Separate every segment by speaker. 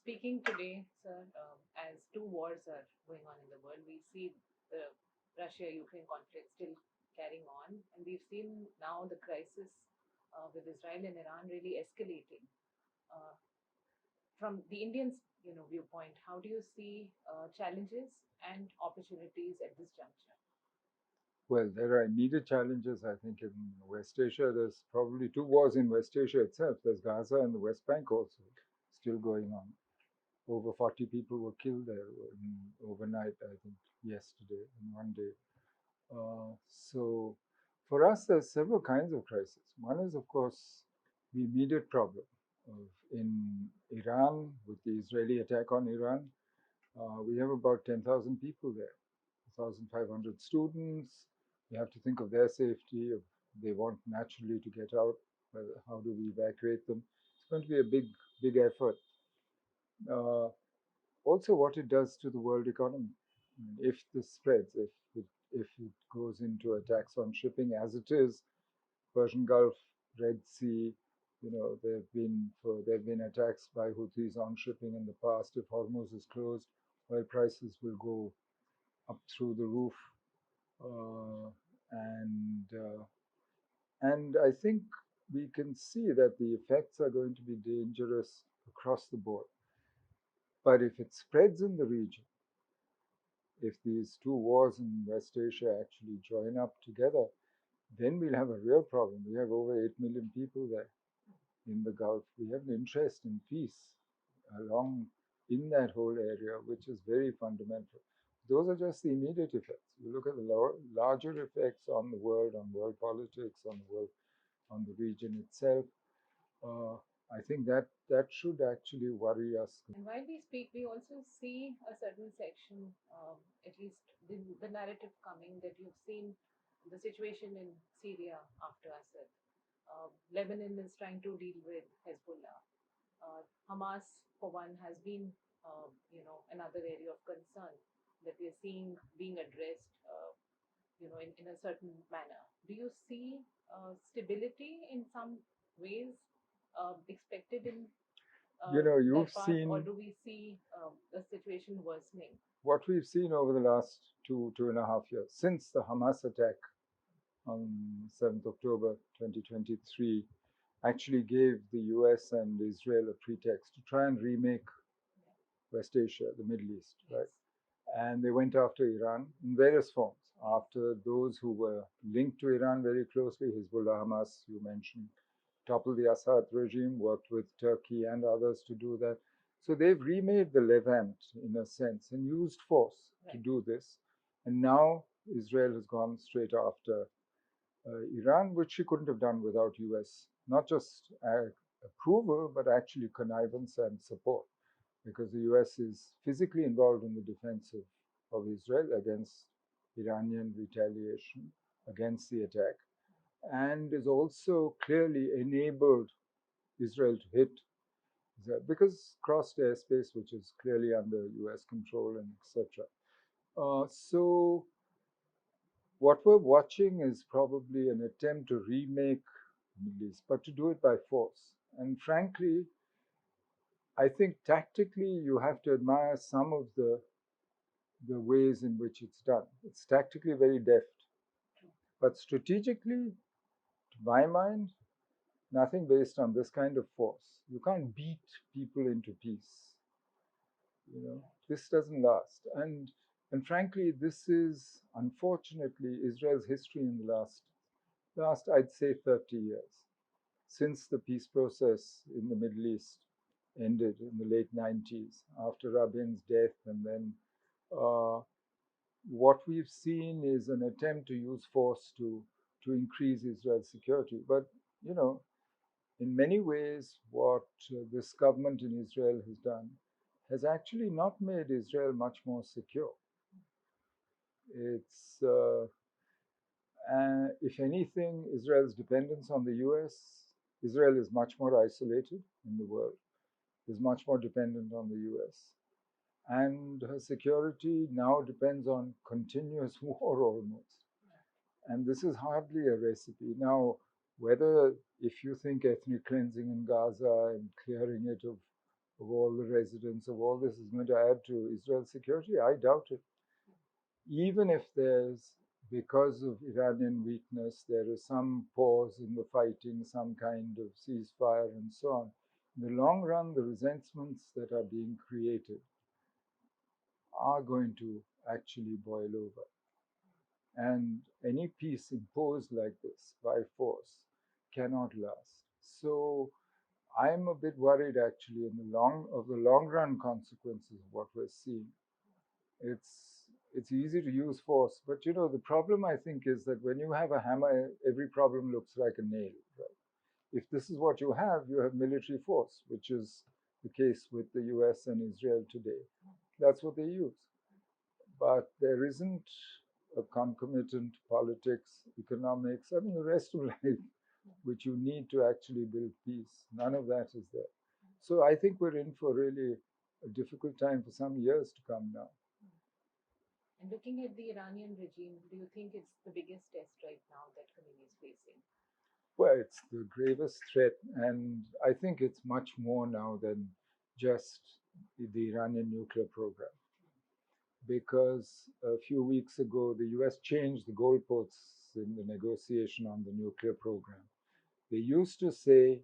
Speaker 1: Speaking today, sir, as two wars are going on in the world, we see the Russia-Ukraine conflict still carrying on, and we've seen now the crisis with Israel and Iran really escalating. Uh, from the Indians, viewpoint, how do you see challenges and opportunities at this juncture?
Speaker 2: Well, there are immediate challenges, I think, in West Asia. There's probably two wars in West Asia itself. There's Gaza and the West Bank also still going on. Over 40 people were killed there overnight, I think, yesterday, in one day. So for us, there's several kinds of crises. One is, of course, the immediate problem of in Iran, with the Israeli attack on Iran. We have about 10,000 people there, 1,500 students. We have to think of their safety. If they want naturally to get out, how do we evacuate them? It's going to be a big effort. Uh, Also, what it does to the world economy. I mean, if this spreads, if it goes into attacks on shipping, as it is, Persian Gulf, Red Sea, there have been attacks by Houthis on shipping in the past. If Hormuz is closed, oil prices will go up through the roof, uh, and I think we can see that the effects are going to be dangerous across the board. But if it spreads in the region, if these two wars in West Asia actually join up together, then we'll have a real problem. We have over 8 million people there in the Gulf. We have an interest in peace along in that whole area, which is very fundamental. Those are just the immediate effects. You look at the larger effects on the world, on world politics, on the world, on the region itself. Uh, I think that should actually worry us.
Speaker 1: And while we speak, we also see a certain section, at least the narrative coming that you've seen the situation in Syria after Assad. Lebanon is trying to deal with Hezbollah. Hamas, for one, has been, another area of concern that we are seeing being addressed, in a certain manner. Do you see stability in some ways expected in
Speaker 2: You've
Speaker 1: that part, or
Speaker 2: seen
Speaker 1: do we see the situation worsening?
Speaker 2: what we've seen over the last 2.5 years since the Hamas attack on 7th October 2023 actually gave the US and Israel a pretext to try and remake West Asia, the Middle East,
Speaker 1: Yes.
Speaker 2: right? And they went after Iran in various forms. After those who were linked to Iran very closely, Hezbollah, Hamas, you mentioned, toppled the Assad regime, worked with Turkey and others to do that. So they've remade the Levant in a sense and used force to do this. And now Israel has gone straight after Iran, which she couldn't have done without US, not just approval, but actually connivance and support, because the US is physically involved in the defense of Israel against Iranian retaliation, against the attack, and is also clearly enabled Israel to hit because crossed airspace, which is clearly under US control and etc. So what we're watching is probably an attempt to remake Middle East, but to do it by force. And frankly, I think tactically you have to admire some of the ways in which it's done. It's tactically very deft, but strategically, to my mind, nothing based on this kind of force. You can't beat people into peace. This doesn't last. And frankly, this is unfortunately Israel's history in the last I'd say 30 years, since the peace process in the Middle East ended in the late 90s after Rabin's death. And then what we've seen is an attempt to use force to increase Israel's security. But, you know, in many ways, what this government in Israel has done has actually not made Israel much more secure. It's if anything, Israel's dependence on the US, Israel is much more isolated in the world, is much more dependent on the US. And her security now depends on continuous war almost. And this is hardly a recipe. Now, whether if you think ethnic cleansing in Gaza and clearing it of of all the residents of all this is going to add to Israel's security? I doubt it. Even if there's, because of Iranian weakness, there is some pause in the fighting, some kind of ceasefire, and so on. In the long run, the resentments that are being created are going to actually boil over. And any peace imposed like this by force cannot last. So I'm a bit worried actually in the long run consequences of what we're seeing. It's easy to use force, but the problem I think is that when you have a hammer, every problem looks like a nail, right? If this is what you have military force, which is the case with the US and Israel today. That's what they use. But there isn't a concomitant politics, economics, I mean, the rest of life, which you need to actually build peace. None of that is there. So I think we're in for really a difficult time for some years to come now.
Speaker 1: And looking at the Iranian regime, do you think it's the biggest test right now that Khomeini is facing?
Speaker 2: Well, it's the gravest threat, and I think it's much more now than just the Iranian nuclear program. Because a few weeks ago, the US changed the goalposts in the negotiation on the nuclear program. They used to say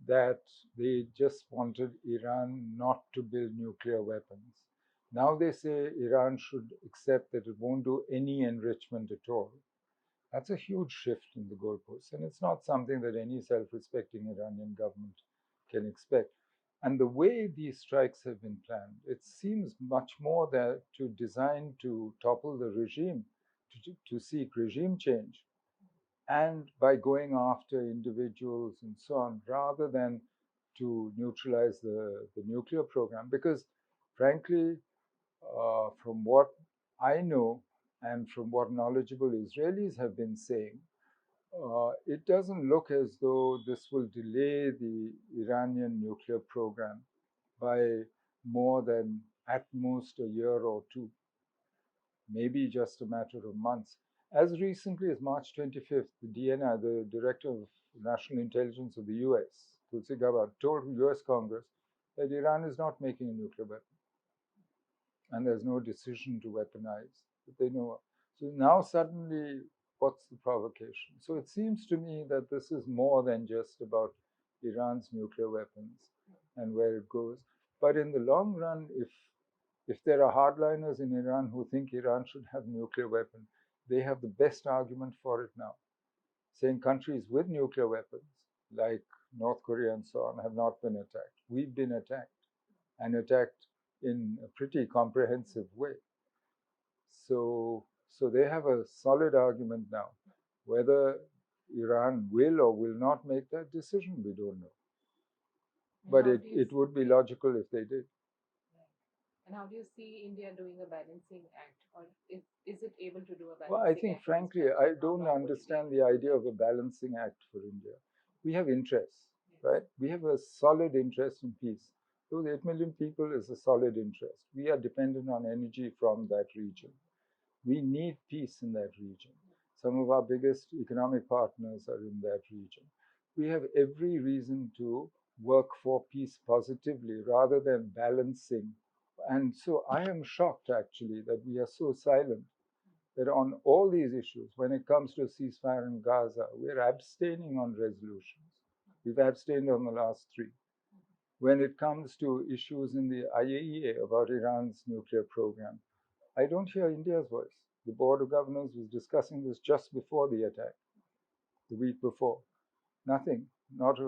Speaker 2: that they just wanted Iran not to build nuclear weapons. Now they say Iran should accept that it won't do any enrichment at all. That's a huge shift in the goalposts, and it's not something that any self respecting Iranian government can expect. And the way these strikes have been planned, it seems much more that to design to topple the regime, to seek regime change, and by going after individuals and so on, rather than to neutralize the nuclear program. Because, frankly, from what I know and from what knowledgeable Israelis have been saying, it doesn't look as though this will delay the Iranian nuclear program by more than at most a year or two, maybe just a matter of months. As recently as March 25th, the DNI, the Director of National Intelligence of the US, Tulsi Gabbard, told US Congress that Iran is not making a nuclear weapon and there's no decision to weaponize that they know of. So now suddenly, what's the provocation? So it seems to me that this is more than just about Iran's nuclear weapons and where it goes. But in the long run, if there are hardliners in Iran who think Iran should have nuclear weapons, they have the best argument for it now, saying countries with nuclear weapons, like North Korea and so on, have not been attacked. We've been attacked, and attacked in a pretty comprehensive way. So they have a solid argument now. Whether Iran will or will not make that decision, we don't know. But it would be logical if they did.
Speaker 1: And how do you see India doing a balancing act, or is it able to do a balancing act?
Speaker 2: Well, I think, frankly, I don't understand the idea of a balancing act for India. We have interests, right? We have a solid interest in peace. Those 8 million people is a solid interest. We are dependent on energy from that region. We need peace in that region. Some of our biggest economic partners are in that region. We have every reason to work for peace positively rather than balancing. And so I am shocked actually that we are so silent, that on all these issues, when it comes to a ceasefire in Gaza, we're abstaining on resolutions. We've abstained on the last three. When it comes to issues in the IAEA about Iran's nuclear program, I don't hear India's voice. The Board of Governors was discussing this just before the attack, the week before. Nothing, not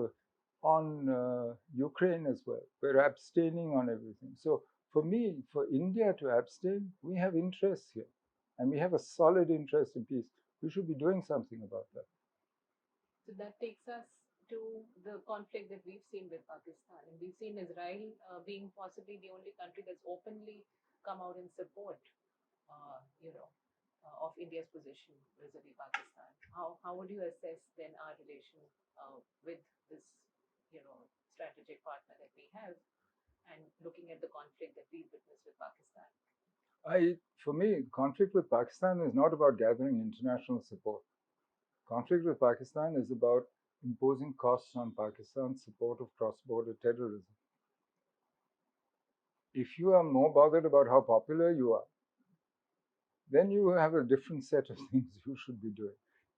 Speaker 2: on Ukraine as well. We're abstaining on everything. So for me, for India to abstain, we have interests here, and we have a solid interest in peace. We should be doing something about that.
Speaker 1: So that takes us to the conflict that we've seen with Pakistan. And we've seen Israel being possibly the only country that's openly come out in support, of India's position vis-a-vis Pakistan. How would you assess then our relation with this, strategic partner that we have, and looking at the conflict that we've witnessed with Pakistan?
Speaker 2: For me, conflict with Pakistan is not about gathering international support. Conflict with Pakistan is about imposing costs on Pakistan's support of cross-border terrorism. If you are more bothered about how popular you are, then you have a different set of things you should be doing.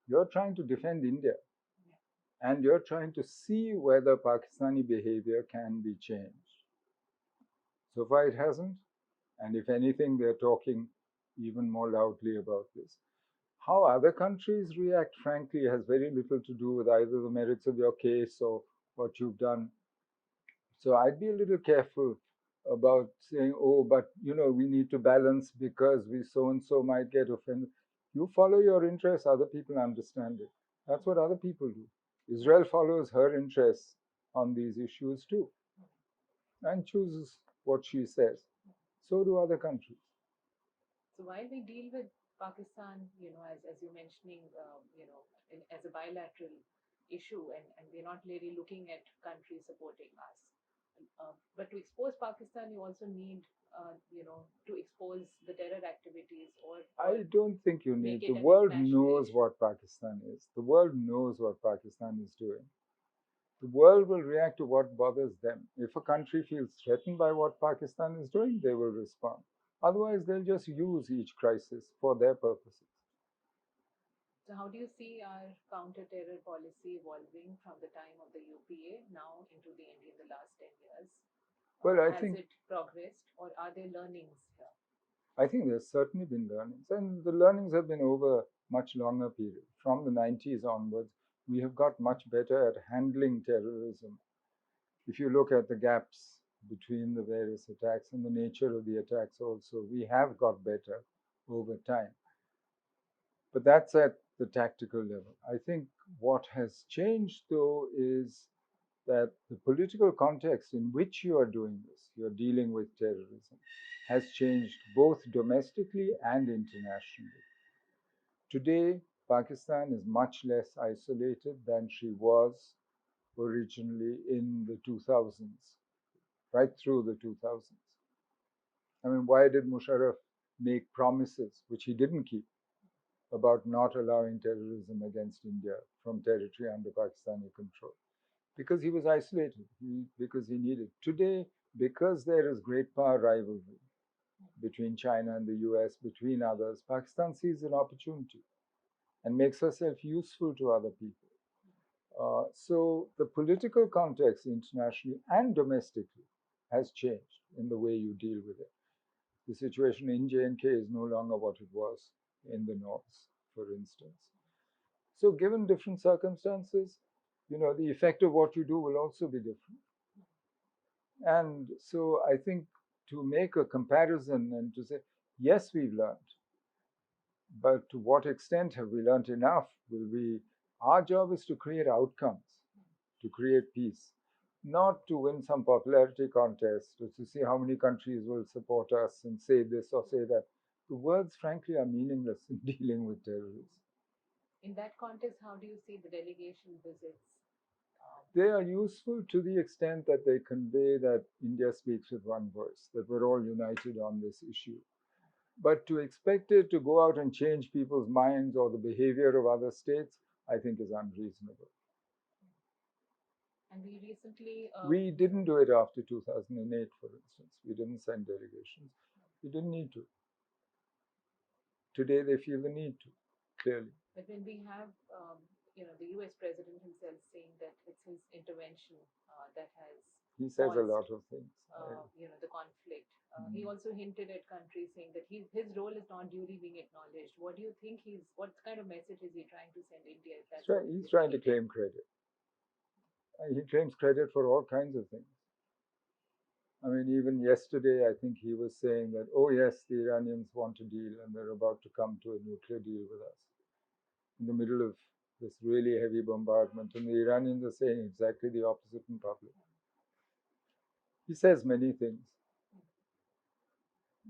Speaker 2: You're trying to defend India, and you're trying to see whether Pakistani behavior can be changed. So far, it hasn't. And if anything, they're talking even more loudly about this. How other countries react, frankly, has very little to do with either the merits of your case or what you've done. So I'd be a little careful about saying, oh, but we need to balance because we so and so might get offended. You follow your interests, other people understand it. That's what other people do. Israel follows her interests on these issues too and chooses what she says. So do other countries.
Speaker 1: So while we deal with Pakistan, as you're mentioning, as a bilateral issue, and we're not really looking at countries supporting us. But to expose Pakistan, you also need, to expose the terror activities, or
Speaker 2: I don't think you
Speaker 1: make
Speaker 2: need.
Speaker 1: it
Speaker 2: The
Speaker 1: an
Speaker 2: world
Speaker 1: international
Speaker 2: knows
Speaker 1: issue.
Speaker 2: what Pakistan is. The world knows what Pakistan is doing. The world will react to what bothers them. If a country feels threatened by what Pakistan is doing, they will respond. Otherwise, they'll just use each crisis for their purposes.
Speaker 1: So how do you see our counter-terror policy evolving from the time of the UPA now into the end in the last 10 years?
Speaker 2: Well,
Speaker 1: Has it progressed, or are there learnings here?
Speaker 2: I think there's certainly been learnings, and the learnings have been over much longer period. From the 90s onwards, we have got much better at handling terrorism. If you look at the gaps between the various attacks and the nature of the attacks also, we have got better over time. But that's at the tactical level. I think what has changed, though, is that the political context in which you are doing this, you're dealing with terrorism, has changed both domestically and internationally. Today, Pakistan is much less isolated than she was originally in the 2000s, right through the 2000s. I mean, why did Musharraf make promises which he didn't keep about not allowing terrorism against India from territory under Pakistani control? Because he was isolated, because he needed. Today, because there is great power rivalry between China and the US, between others, Pakistan sees an opportunity and makes herself useful to other people. So the political context internationally and domestically has changed in the way you deal with it. The situation in J&K is no longer what it was in the north, for instance. So given different circumstances, the effect of what you do will also be different. And so I think to make a comparison and to say, yes, we've learned, but to what extent have we learned enough will be, our job is to create outcomes, to create peace, not to win some popularity contest or to see how many countries will support us and say this or say that. The words, frankly, are meaningless in dealing with terrorists.
Speaker 1: In that context, how do you see the delegation visits?
Speaker 2: They are useful to the extent that they convey that India speaks with one voice, that we're all united on this issue. But to expect it to go out and change people's minds or the behavior of other states, I think is unreasonable.
Speaker 1: And we recently.
Speaker 2: We didn't do it after 2008, for instance. We didn't send delegations. We didn't need to. Today, they feel the need to, clearly.
Speaker 1: But when we have, the US president himself saying that it's his intervention that has.
Speaker 2: He says
Speaker 1: caused,
Speaker 2: a lot of things.
Speaker 1: The conflict. He also hinted at countries saying that his role is not duly being acknowledged. What do you think what kind of message is he trying to send India? If that's
Speaker 2: he's trying to claim credit. He claims credit for all kinds of things. I mean, even yesterday, I think he was saying that, oh, yes, the Iranians want a deal and they're about to come to a nuclear deal with us in the middle of this really heavy bombardment. And the Iranians are saying exactly the opposite in public. He says many things,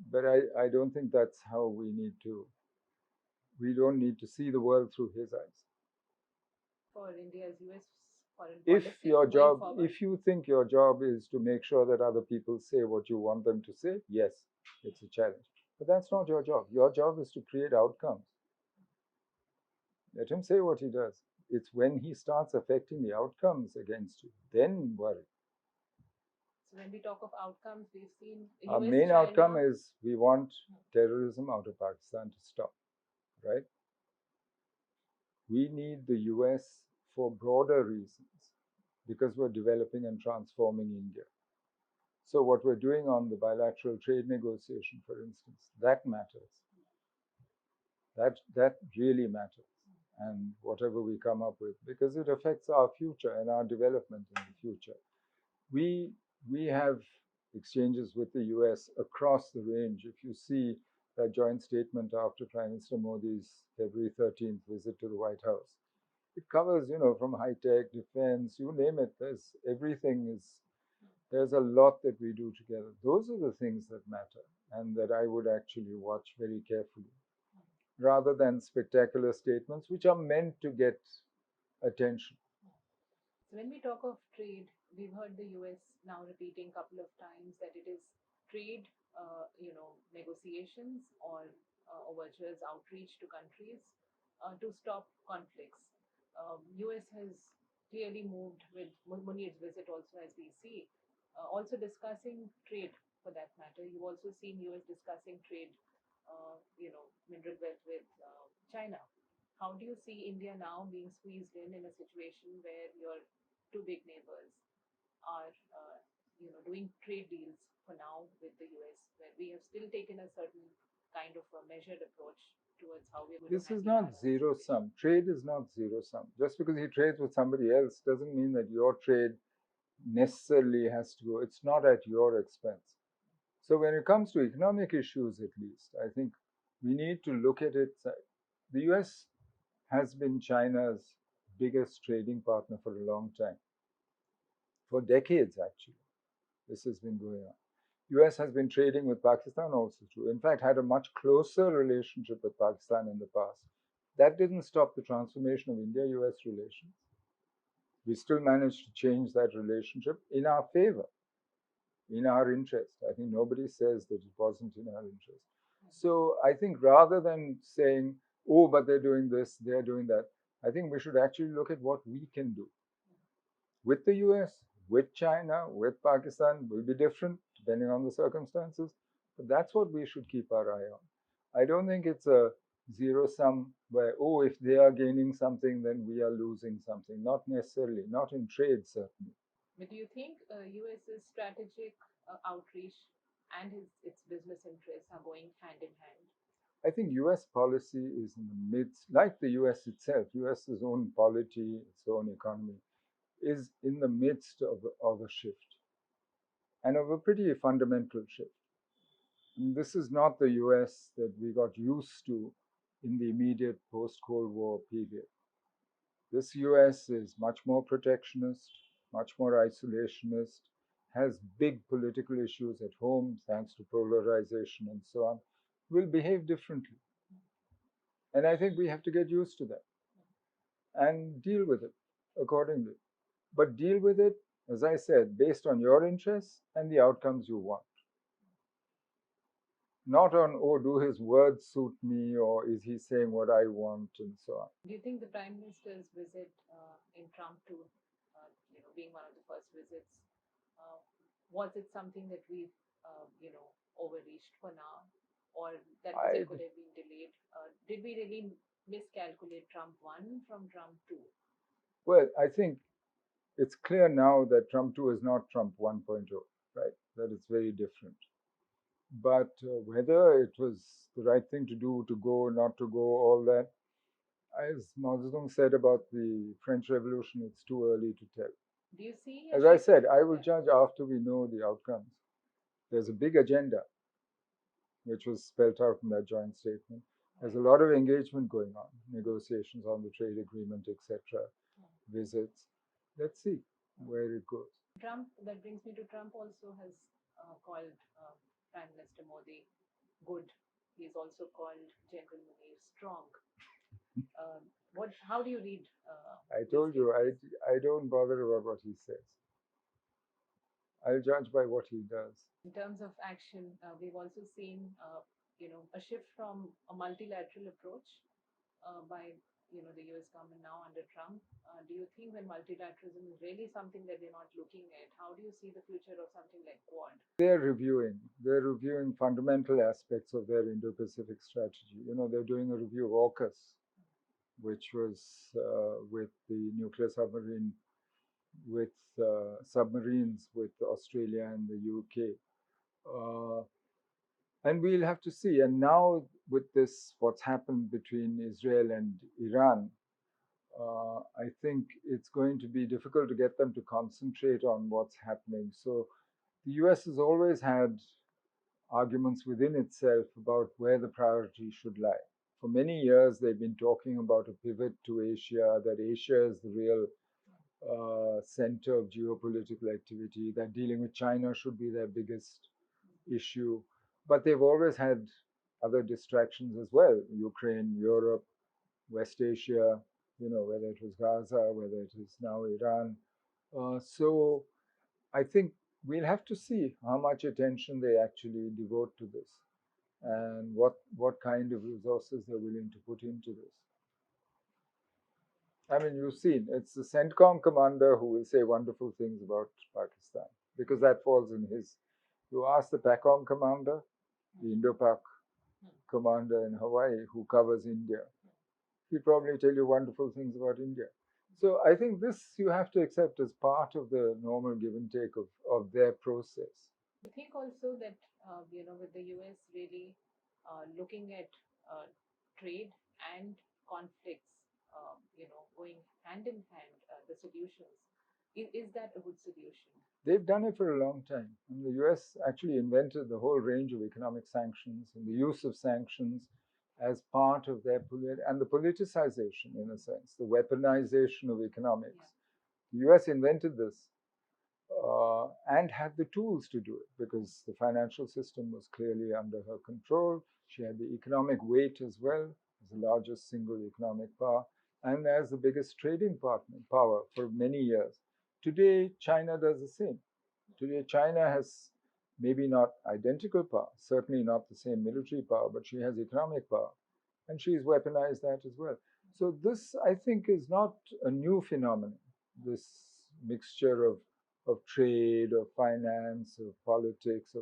Speaker 2: but I don't think that's how we need to. We don't need to see the world through his eyes.
Speaker 1: For India's US foreign
Speaker 2: policy, if you think your job is to make sure that other people say what you want them to say, yes, it's a challenge. But that's not your job. Your job is to create outcomes. Let him say what he does. It's when he starts affecting the outcomes against you, then worry.
Speaker 1: So when we talk of outcomes, we've seen
Speaker 2: Our
Speaker 1: US,
Speaker 2: main
Speaker 1: China.
Speaker 2: outcome is we want terrorism out of Pakistan to stop, right? We need the US for broader reasons because we're developing and transforming India. So what we're doing on the bilateral trade negotiation, for instance, that matters. That really matters. And whatever we come up with, because it affects our future and our development in the future. We have exchanges with the US across the range. If you see that joint statement after Prime Minister Modi's February 13th visit to the White House, it covers, from high tech, defense, you name it. There's a lot that we do together. Those are the things that matter and that I would actually watch very carefully, rather than spectacular statements which are meant to get attention.
Speaker 1: So when we talk of trade, we've heard the US now repeating a couple of times that it is trade, negotiations or overtures, outreach to countries to stop conflicts. US has clearly moved with Munir's visit also, as we see, also discussing trade for that matter. You've also seen US discussing trade, mineral wealth with China. How do you see India now being squeezed in a situation where your two big neighbors are, doing trade deals for now with the US, where we have still taken a certain kind of a measured approach towards how we're going
Speaker 2: This
Speaker 1: to
Speaker 2: is
Speaker 1: handle
Speaker 2: not zero sum. Trade is not zero sum. Just because he trades with somebody else doesn't mean that your trade necessarily has to go. It's not at your expense. So when it comes to economic issues, at least, I think we need to look at it. The US has been China's biggest trading partner for a long time. For decades, actually, this has been going on. US has been trading with Pakistan also too. In fact, had a much closer relationship with Pakistan in the past. That didn't stop the transformation of India-US relations. We still managed to change that relationship in our favor, in our interest. I think nobody says that it wasn't in our interest. So I think rather than saying, oh, but they're doing this, they're doing that, I think we should actually look at what we can do. With the US, with China, with Pakistan will be different depending on the circumstances, but that's what we should keep our eye on. I don't think it's a zero sum where, oh, if they are gaining something, then we are losing something. Not necessarily, not in trade, certainly.
Speaker 1: But do you think US's strategic outreach and its business interests are going hand in hand?
Speaker 2: I think US policy is in the midst, like the US itself, US's own polity, its own economy, is in the midst of a shift, and of a pretty fundamental shift. And this is not the US that we got used to in the immediate post Cold War period. This US is much more protectionist, much more isolationist, has big political issues at home thanks to polarization and so on, will behave differently. And I think we have to get used to that and deal with it accordingly. But deal with it, as I said, based on your interests and the outcomes you want. Not on, oh, do his words suit me, or is he saying what I want, and so on.
Speaker 1: Do you think the Prime Minister's visit in Trump to, being one of the first visits, was it something that we've, overreached for now, or that visit could have been delayed? Did we really miscalculate Trump 1 from Trump 2?
Speaker 2: Well, I think it's clear now that Trump 2 is not Trump 1.0, right? That it's very different. But whether it was the right thing to do, to go, not to go, all that, as Mao Zedong said about the French Revolution, it's too early to tell.
Speaker 1: Do you see?
Speaker 2: As I said, I will judge after we know the outcomes. There's a big agenda, which was spelled out in that joint statement. There's a lot of engagement going on, negotiations on the trade agreement, etc., visits. Let's see where it goes.
Speaker 1: Trump, that brings me to Trump, also has called Prime Minister Modi good. He's also called General Munir strong. How do you read?
Speaker 2: I told you, I don't bother about what he says. I'll judge by what he does.
Speaker 1: In terms of action, we've also seen, a shift from a multilateral approach by, the US government now under Trump. Do you think when multilateralism is really something that they're not looking at, how do you see the future of something like
Speaker 2: They're reviewing fundamental aspects of their Indo-Pacific strategy. They're doing a review of AUKUS, which was with the nuclear submarine, with submarines with Australia and the UK. And we'll have to see. And now with this, what's happened between Israel and Iran, I think it's going to be difficult to get them to concentrate on what's happening. So the US has always had arguments within itself about where the priority should lie. For many years, they've been talking about a pivot to Asia, that Asia is the real center of geopolitical activity, that dealing with China should be their biggest issue. But they've always had other distractions as well: Ukraine, Europe, West Asia, whether it was Gaza, whether it is now Iran. So I think we'll have to see how much attention they actually devote to this and what kind of resources they're willing to put into this. I mean, you've seen it's the CENTCOM commander who will say wonderful things about Pakistan because that falls in his. You ask the PACOM commander, the Indo-Pak commander in Hawaii who covers India, he'll probably tell you wonderful things about India. So I think this you have to accept as part of the normal give and take of their process.
Speaker 1: I think also that with the US really looking at trade and conflicts, going hand in hand, the solutions. Is that a good solution?
Speaker 2: They've done it for a long time. And the US actually invented the whole range of economic sanctions and the use of sanctions as part of their and the politicization, in a sense, the weaponization of economics. Yeah. The US invented this and had the tools to do it because the financial system was clearly under her control. She had the economic weight as well, as the largest single economic power, and as the biggest trading power for many years. Today, China does the same. Today, China has maybe not identical power, certainly not the same military power, but she has economic power, and she's weaponized that as well. So this, I think, is not a new phenomenon. This mixture of trade, of finance, of politics,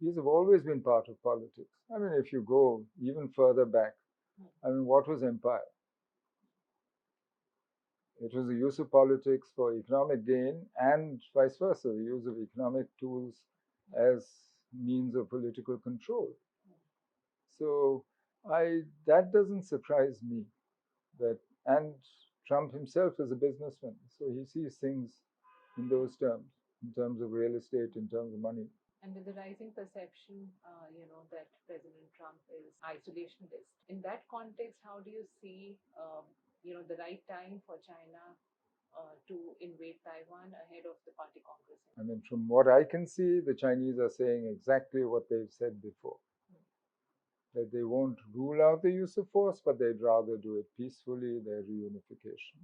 Speaker 2: these have always been part of politics. I mean, if you go even further back, I mean, what was empire? It was the use of politics for economic gain and vice versa, the use of economic tools as means of political control. So that doesn't surprise me. That and Trump himself is a businessman, so he sees things in those terms, in terms of real estate, in terms of money.
Speaker 1: And with the rising perception, that President Trump is isolationist. In that context, how do you see, the right time for China to invade Taiwan ahead of the Party Congress?
Speaker 2: I mean, from what I can see, the Chinese are saying exactly what they've said before. That they won't rule out the use of force, but they'd rather do it peacefully, their reunification.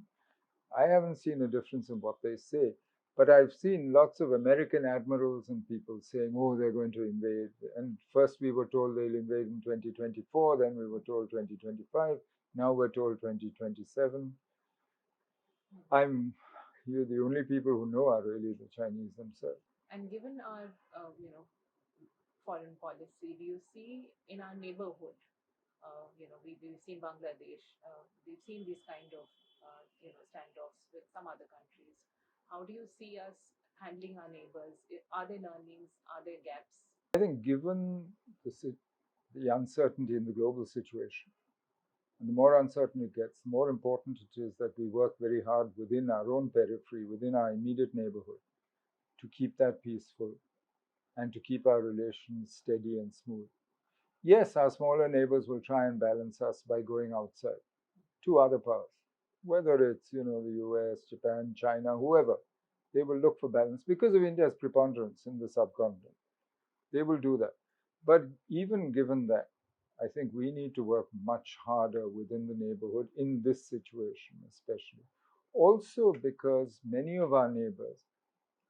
Speaker 2: I haven't seen a difference in what they say, but I've seen lots of American admirals and people saying, oh, they're going to invade. And first we were told they'll invade in 2024, then we were told 2025, now we're told 2027. You're the only people who know are really the Chinese themselves.
Speaker 1: And given our, foreign policy, do you see in our neighborhood, we've seen Bangladesh, we've seen these kind of, standoffs with some other countries. How do you see us handling our neighbors? Are there learnings? Are there gaps?
Speaker 2: I think given the uncertainty in the global situation, and the more uncertain it gets, the more important it is that we work very hard within our own periphery, within our immediate neighborhood, to keep that peaceful and to keep our relations steady and smooth. Yes, our smaller neighbors will try and balance us by going outside to other powers, whether it's the US, Japan, China, whoever. They will look for balance because of India's preponderance in the subcontinent. They will do that. But even given that, I think we need to work much harder within the neighborhood in this situation, especially. Also, because many of our neighbors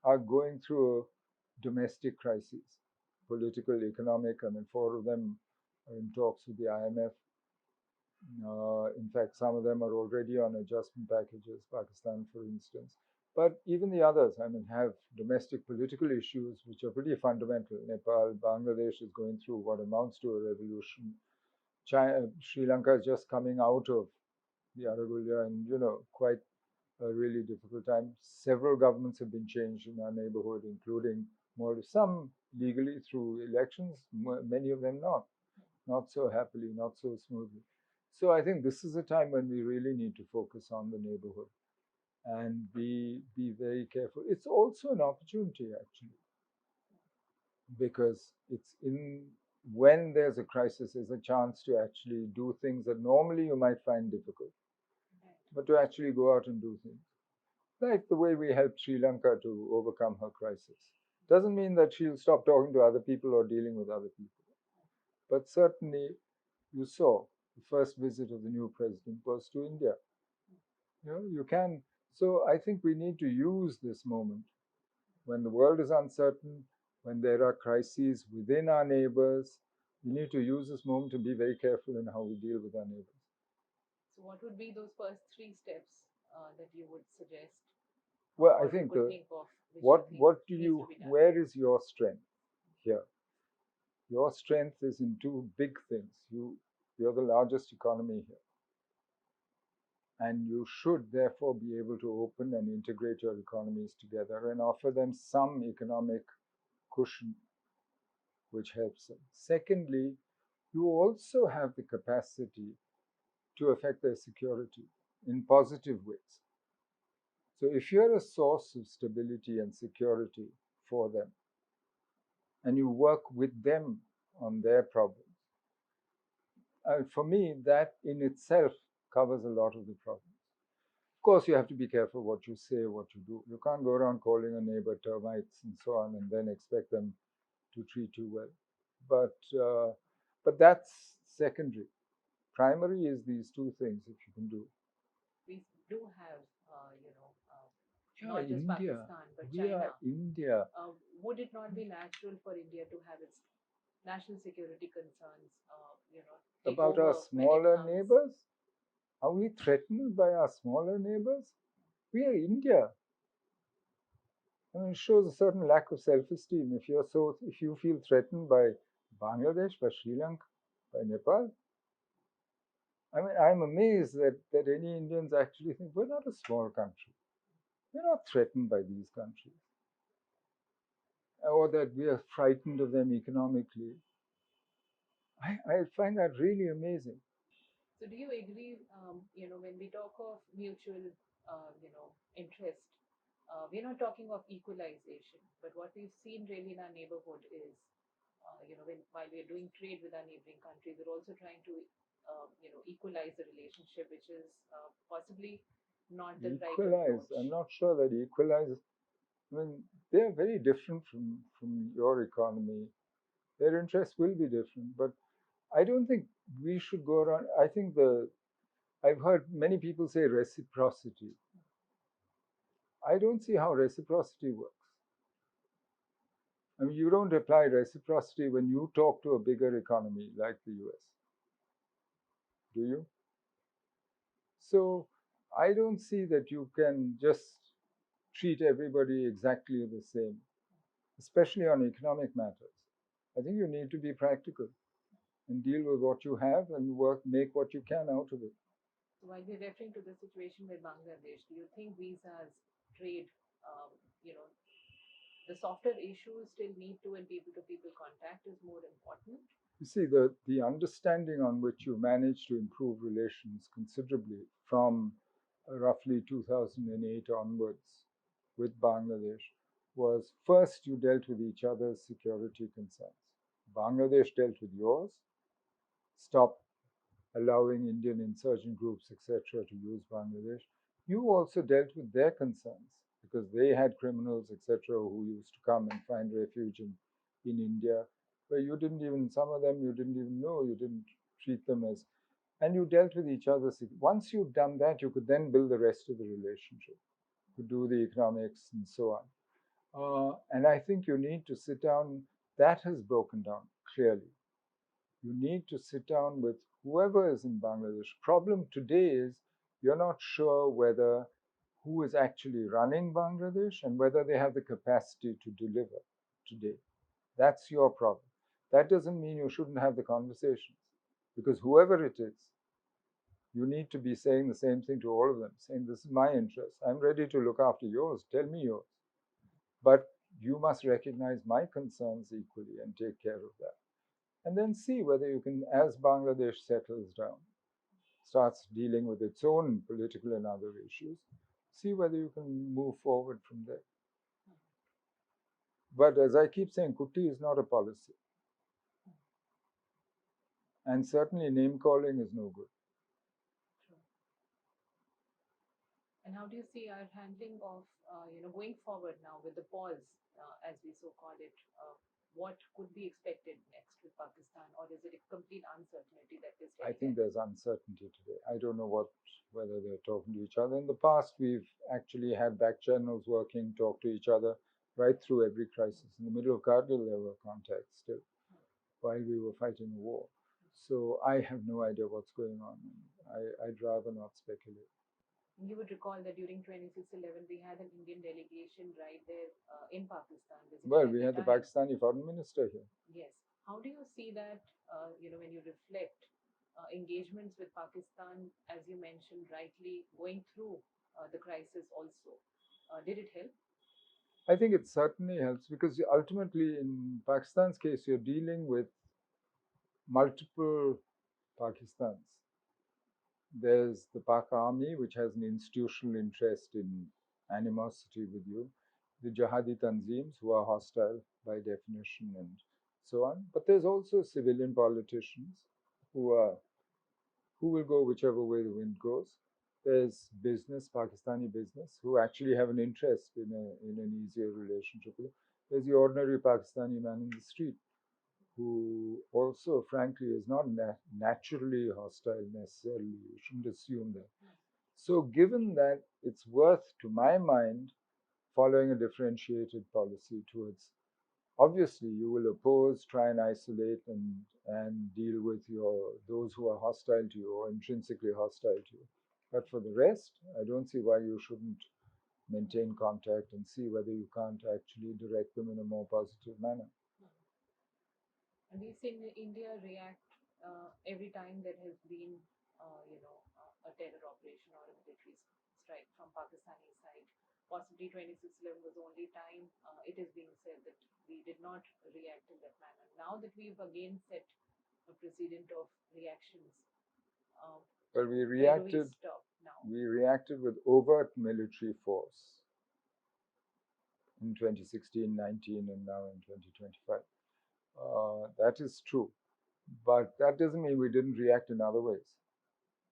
Speaker 2: are going through a domestic crisis, political, economic. I mean, 4 of them are in talks with the IMF. In fact, some of them are already on adjustment packages, Pakistan, for instance. But even the others, I mean, have domestic political issues which are pretty fundamental. Nepal, Bangladesh is going through what amounts to a revolution. China, Sri Lanka is just coming out of the Aragulia and, quite a really difficult time. Several governments have been changed in our neighborhood, including some legally through elections, many of them not so happily, not so smoothly. So I think this is a time when we really need to focus on the neighborhood and be very careful. It's also an opportunity actually, because it's in when there's a crisis, there's a chance to actually do things that normally you might find difficult, but to actually go out and do things. Like the way we helped Sri Lanka to overcome her crisis. Doesn't mean that she'll stop talking to other people or dealing with other people. But certainly, you saw the first visit of the new president was to India. You can. So I think we need to use this moment when the world is uncertain, when there are crises within our neighbors. We need to use this moment to be very careful in how we deal with our neighbors.
Speaker 1: So, what would be those first three steps that you would suggest,
Speaker 2: Well, I
Speaker 1: or you
Speaker 2: think
Speaker 1: could think of, which you
Speaker 2: what
Speaker 1: think
Speaker 2: what do
Speaker 1: needs to
Speaker 2: you
Speaker 1: be done?
Speaker 2: where is your strength here? Your strength is in two big things. You're the largest economy here, and you should therefore be able to open and integrate your economies together and offer them some economic cushion which helps them. Secondly, you also have the capacity to affect their security in positive ways. So if you're a source of stability and security for them, and you work with them on their problems, for me, that in itself covers a lot of the problems. Of course, you have to be careful what you say, what you do. You can't go around calling a neighbor termites and so on, and then expect them to treat you well. But that's secondary. Primary is these two things. If you can do,
Speaker 1: We do have,
Speaker 2: yeah,
Speaker 1: not just
Speaker 2: India.
Speaker 1: Pakistan but
Speaker 2: We are
Speaker 1: China.
Speaker 2: India.
Speaker 1: Would it not be natural for India to have its national security concerns, take
Speaker 2: About our
Speaker 1: over when it
Speaker 2: smaller
Speaker 1: comes?
Speaker 2: neighbors, are we threatened by our smaller neighbors? We are India. I mean, it shows a certain lack of self-esteem if you feel threatened by Bangladesh, by Sri Lanka, by Nepal. I mean, I'm amazed that any Indians actually think we're not a small country. We're not threatened by these countries, or that we are frightened of them economically. I find that really amazing.
Speaker 1: So, do you agree? When we talk of mutual, interest, we're not talking of equalization, but what we've seen really in our neighborhood is, while we're doing trade with our neighboring countries, we're also trying to, equalize the relationship, which is possibly not the right
Speaker 2: Equalize.
Speaker 1: approach.
Speaker 2: I'm not sure that equalize. I mean, they're very different from your economy. Their interests will be different, but I don't think we should go around. I think I've heard many people say reciprocity. I don't see how reciprocity works. I mean, you don't apply reciprocity when you talk to a bigger economy like the US, do you? So I don't see that you can just treat everybody exactly the same, especially on economic matters. I think you need to be practical and deal with what you have and make what you can out of it.
Speaker 1: So, while we're referring to the situation with Bangladesh, do you think visas, trade, um, you know, the softer issues still need to and people to people contact is more important?
Speaker 2: You see, the understanding on which you managed to improve relations considerably from roughly 2008 onwards with Bangladesh was first you dealt with each other's security concerns. Bangladesh dealt with yours, stopped allowing Indian insurgent groups, etc., to use Bangladesh. You also dealt with their concerns because they had criminals, etc., who used to come and find refuge in India, where you didn't even, some of them you didn't even know, you didn't treat them as, and you dealt with each other. Once you've done that, you could then build the rest of the relationship, you could do the economics and so on. And I think you need to sit down. That has broken down clearly. You need to sit down with whoever is in Bangladesh. Problem today is you're not sure whether who is actually running Bangladesh and whether they have the capacity to deliver today. That's your problem. That doesn't mean you shouldn't have the conversations, because whoever it is, you need to be saying the same thing to all of them, saying, this is my interest. I'm ready to look after yours. Tell me yours. But you must recognize my concerns equally and take care of that. And then see whether you can, as Bangladesh settles down, starts dealing with its own political and other issues, see whether you can move forward from there. But as I keep saying, Kuti is not a policy. And certainly name calling is no good.
Speaker 1: True. And how do you see our handling of, going forward now with the pause, as we so call it? What could be expected next with Pakistan, or is it a complete uncertainty that is
Speaker 2: I
Speaker 1: heading
Speaker 2: think
Speaker 1: in?
Speaker 2: there's uncertainty today. I don't know whether they're talking to each other. In the past, we've actually had back channels working, talk to each other right through every crisis. In the middle of Kargil, there were contacts still while we were fighting the war. So I have no idea what's going on. I'd rather not speculate.
Speaker 1: You would recall that during 26/11, we had an Indian delegation right there in Pakistan visiting
Speaker 2: Well,
Speaker 1: at
Speaker 2: we
Speaker 1: the
Speaker 2: had the
Speaker 1: time.
Speaker 2: Pakistani foreign minister here.
Speaker 1: Yes. How do you see that, when you reflect engagements with Pakistan, as you mentioned rightly, going through the crisis also? Did it help?
Speaker 2: I think it certainly helps because ultimately, in Pakistan's case, you're dealing with multiple Pakistans. There's the Pak army, which has an institutional interest in animosity with you, the Jihadi Tanzims, who are hostile by definition, and so on. But there's also civilian politicians who are who will go whichever way the wind goes. There's business, Pakistani business, who actually have an interest in an easier relationship with you. There's the ordinary Pakistani man in the street who also, frankly, is not naturally hostile necessarily. You shouldn't assume that. So, given that, it's worth, to my mind, following a differentiated policy towards. Obviously, you will oppose, try and isolate, and deal with those who are hostile to you or intrinsically hostile to you. But for the rest, I don't see why you shouldn't maintain contact and see whether you can't actually direct them in a more positive manner.
Speaker 1: And we've seen India react every time there has been, a terror operation or a military strike from Pakistani side. Possibly 26/11 was the only time it is being said that we did not react in that manner. Now that we've again set a precedent of reactions, uh,
Speaker 2: But we
Speaker 1: where do we
Speaker 2: reacted
Speaker 1: stop now?
Speaker 2: we reacted with overt military force in 2016, 19, and now in 2025. That is true. But that doesn't mean we didn't react in other ways.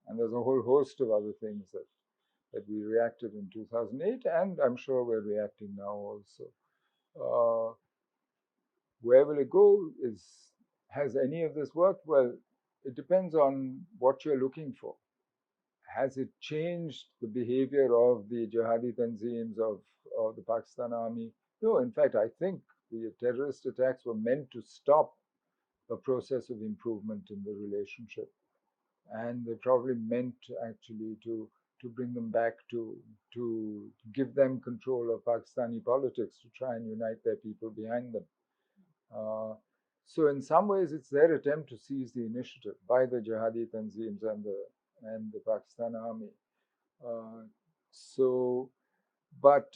Speaker 2: And there's a whole host of other things that we reacted in 2008, and I'm sure we're reacting now also. Uh, where will it go? Has any of this worked? Well, it depends on what you're looking for. Has it changed the behavior of the jihadi tanzims of the Pakistan army? No, in fact, I think the terrorist attacks were meant to stop a process of improvement in the relationship, and they probably meant actually to bring them back to give them control of Pakistani politics, to try and unite their people behind them. Uh, so in some ways, it's their attempt to seize the initiative by the jihadi tanzims and the Pakistan army. Uh, so, but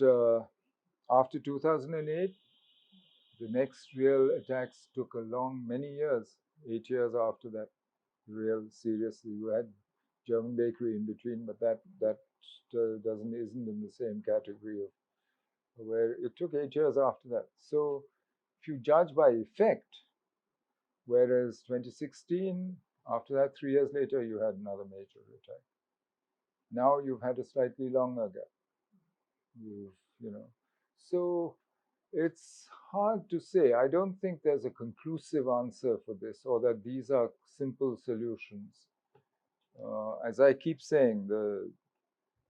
Speaker 2: after 2008, the next real attacks took a long many years, 8 years after that. Real seriously, you had German bakery in between, but that doesn't isn't in the same category of where it took 8 years after that. So if you judge by effect, whereas 2016, after that, 3 years later, you had another major attack. Now you've had a slightly longer gap. You know, so it's hard to say. I don't think there's a conclusive answer for this, or that these are simple solutions. As I keep saying, the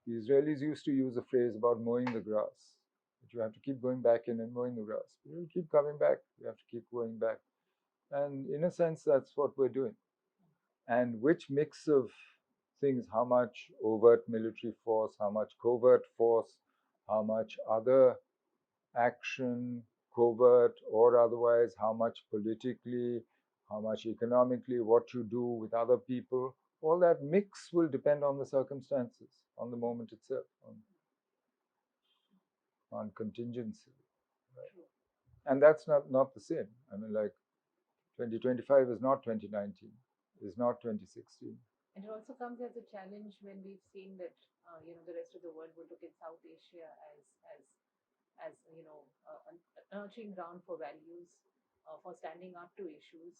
Speaker 2: Israelis used to use a phrase about mowing the grass. That you have to keep going back in and mowing the grass. You'll keep coming back. You have to keep going back. And in a sense, that's what we're doing. And which mix of things, how much overt military force, how much covert force, how much other action, covert or otherwise, how much politically, how much economically, what you do with other people, all that mix will depend on the circumstances, on the moment itself, on contingency. Right? And that's not the same. I mean, like 2025 is not 2019, is not 2016.
Speaker 1: And it also comes as a challenge when we've seen that the rest of the world would look at South Asia as a nurturing ground for values, for standing up to issues.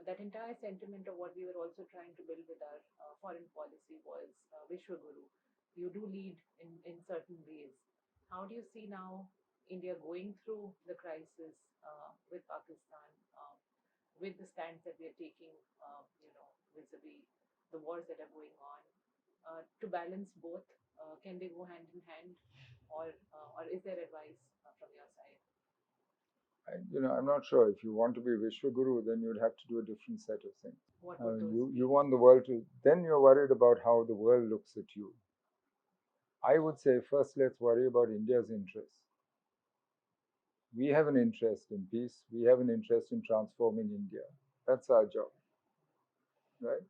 Speaker 1: That entire sentiment of what we were also trying to build with our foreign policy was Vishwaguru. You do lead in certain ways. How do you see now India going through the crisis with Pakistan, with the stands that we are taking, vis-a-vis the wars that are going on, to balance both? Can they go hand in hand, or is there advice from your side?
Speaker 2: I'm not sure. If you want to be Vishwaguru, then you'd have to do a different set of things.
Speaker 1: What would those be?
Speaker 2: You want the world to, then you're worried about how the world looks at you. I would say first let's worry about India's interests. We have an interest in peace. We have an interest in transforming India. That's our job, right?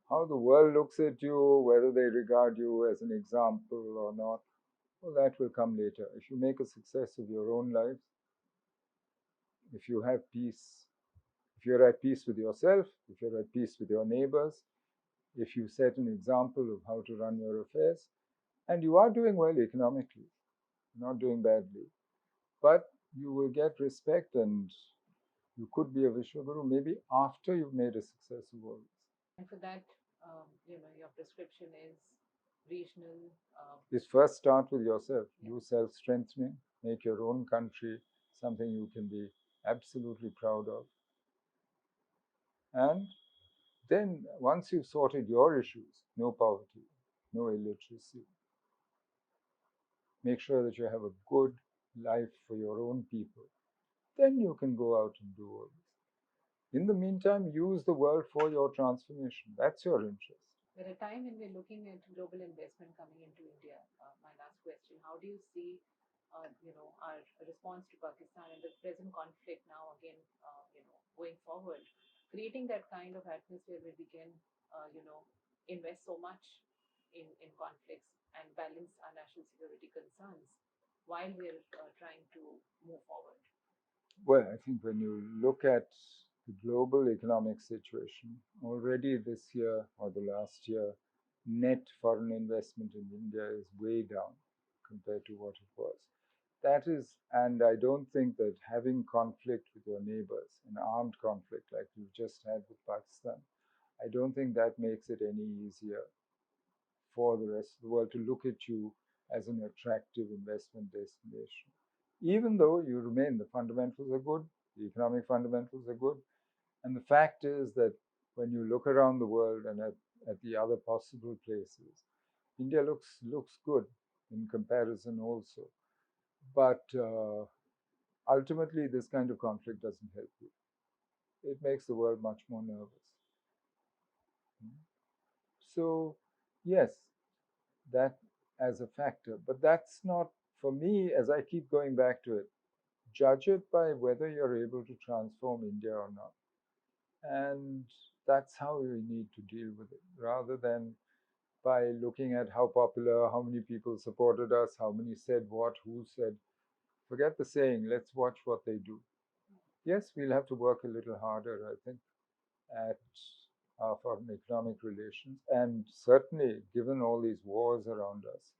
Speaker 2: How the world looks at you, whether they regard you as an example or not, well, that will come later. If you make a success of your own life, if you have peace, if you're at peace with yourself, if you're at peace with your neighbors, if you set an example of how to run your affairs, and you are doing well economically, not doing badly, but you will get respect and you could be a Vishwaguru maybe after you've made a success of all this.
Speaker 1: And for that, your prescription is regional.
Speaker 2: Is first start with yourself. Do self-strengthening. Make your own country something you can be absolutely proud of. And then once you've sorted your issues, no poverty, no illiteracy, make sure that you have a good life for your own people, then you can go out and do all this. In the meantime, use the world for your transformation. That's your interest.
Speaker 1: At a time when we're looking at global investment coming into India, my last question: how do you see, our response to Pakistan and the present conflict now again, going forward, creating that kind of atmosphere where we can, invest so much in conflicts and balance our national security concerns while we're trying to move forward?
Speaker 2: Well, I think when you look at the global economic situation, already this year or the last year, net foreign investment in India is way down compared to what it was. That is, and I don't think that having conflict with your neighbors, an armed conflict like we've just had with Pakistan, I don't think that makes it any easier for the rest of the world to look at you as an attractive investment destination. Even though you remain, the fundamentals are good, the economic fundamentals are good. And the fact is that when you look around the world and at the other possible places, India looks good in comparison also. But ultimately, this kind of conflict doesn't help you. It makes the world much more nervous. So, yes, that as a factor. But that's not, for me, as I keep going back to it, judge it by whether you're able to transform India or not. And that's how we need to deal with it, rather than by looking at how popular, how many people supported us, how many said what, who said. Forget the saying, let's watch what they do. Yes, we'll have to work a little harder, I think, at our foreign economic relations. And certainly, given all these wars around us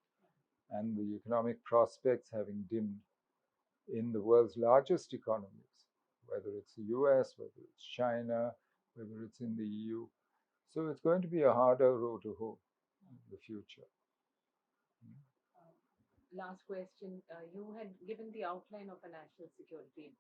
Speaker 2: and the economic prospects having dimmed in the world's largest economies, whether it's the US, whether it's China, whether it's in the EU. So it's going to be a harder road to hoe in the future.
Speaker 1: Last question. You had given the outline of a national security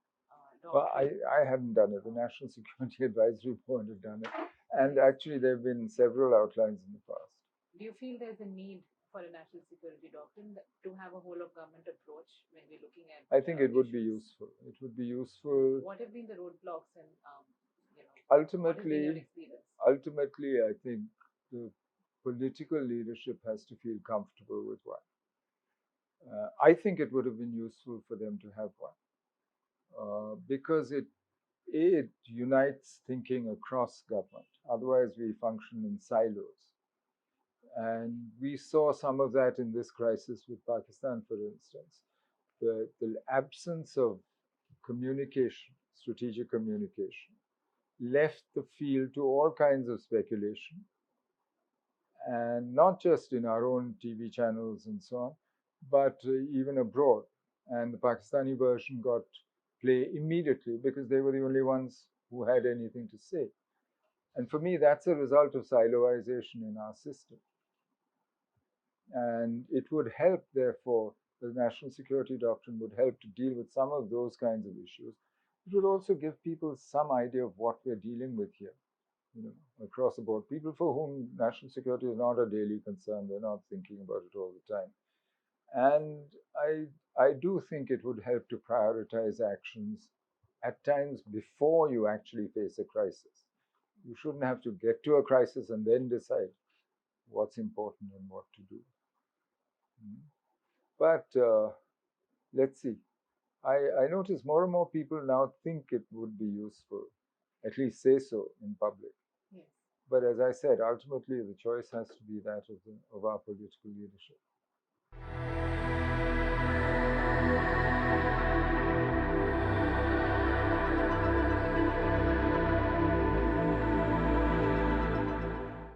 Speaker 2: Well,
Speaker 1: doctrine.
Speaker 2: I hadn't done it. The National Security Advisory Board had done it. And actually, there have been several outlines in the past.
Speaker 1: Do you feel there's a need for a national security doctrine to have a whole of government approach when we're looking at?
Speaker 2: I think it would be
Speaker 1: issues?
Speaker 2: useful. It would be useful.
Speaker 1: What have been the roadblocks in, What has been your
Speaker 2: ultimately,
Speaker 1: experience?
Speaker 2: ultimately, I think the political leadership has to feel comfortable with one. I think it would have been useful for them to have one because it unites thinking across government. Otherwise, we function in silos. And we saw some of that in this crisis with Pakistan, for instance. The absence of communication, strategic communication, left the field to all kinds of speculation, and not just in our own TV channels and so on, but even abroad. And the Pakistani version got play immediately because they were the only ones who had anything to say. And for me, that's a result of siloization in our system. And it would help, therefore, the national security doctrine would help to deal with some of those kinds of issues. It would also give people some idea of what we're dealing with here, across the board. People for whom national security is not a daily concern, they're not thinking about it all the time. And I do think it would help to prioritize actions at times before you actually face a crisis. You shouldn't have to get to a crisis and then decide what's important and what to do. But let's see. I notice more and more people now think it would be useful, at least say so in public.
Speaker 1: Yes.
Speaker 2: But as I said, ultimately the choice has to be that of our political leadership.